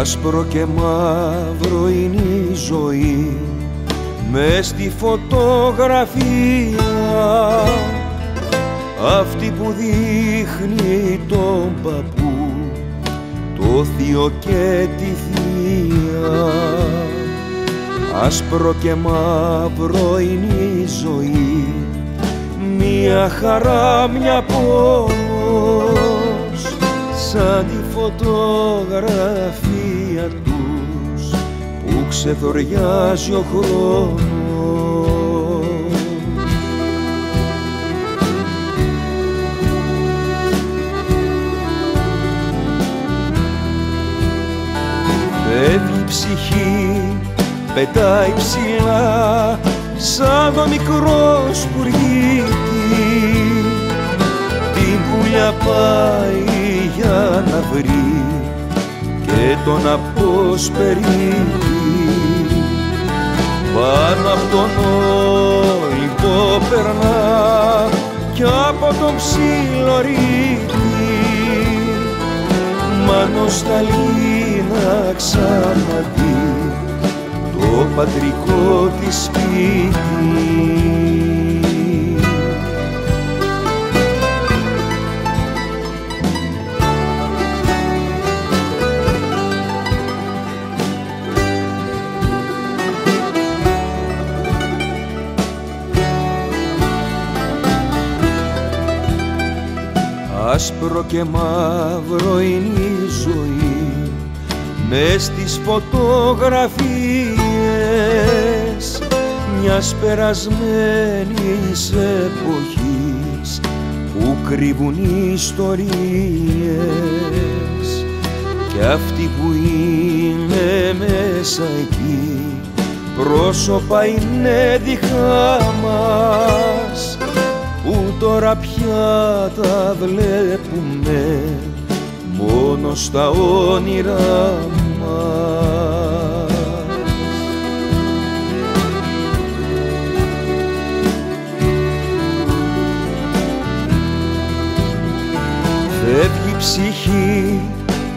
Άσπρο και μαύρο είναι η ζωή μες στη φωτογραφία, αυτή που δείχνει τον παππού, το θείο και τη θεία. Άσπρο και μαύρο είναι η ζωή, μια χαρά μια πόνος, σαν τη φωτογραφία τους που ξεθοριάζει ο χρόνος. Φεύγει η ψυχή, πετάει ψηλά σαν το μικρό σπουργίτι, την πουλιά πάει για να βρει και τον αποσπερίτη. Πάνω απ' τον Όλυμπο περνά κι από τον ψιλορίτη, μα νοσταλγεί να ξαναδεί το πατρικό της σπίτι. Άσπρο και μαύρο είναι η ζωή μες στις φωτογραφίες μιας περασμένης εποχής που κρύβουν ιστορίες, κι αυτοί που είναι μέσα εκεί πρόσωπα είναι δικά μας, που τώρα πια τα βλέπουμε μόνο στα όνειρά μας. Φεύγει η ψυχή,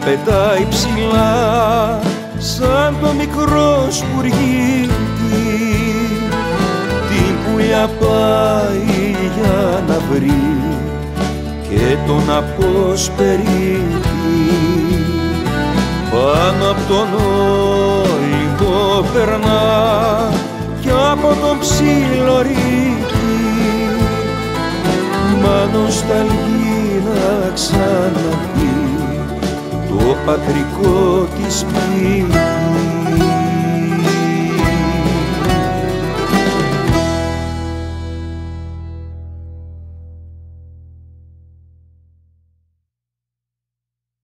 πετάει ψηλά σαν το μικρό σπουργίτι, την πουλιά πάει για να βρει και τον αποσπερίτη. Πάνω απ' τον Όλυμπο περνά κι από τον ψιλορίτη, μα νοσταλγεί να ξαναδεί το πατρικό της σπίτι.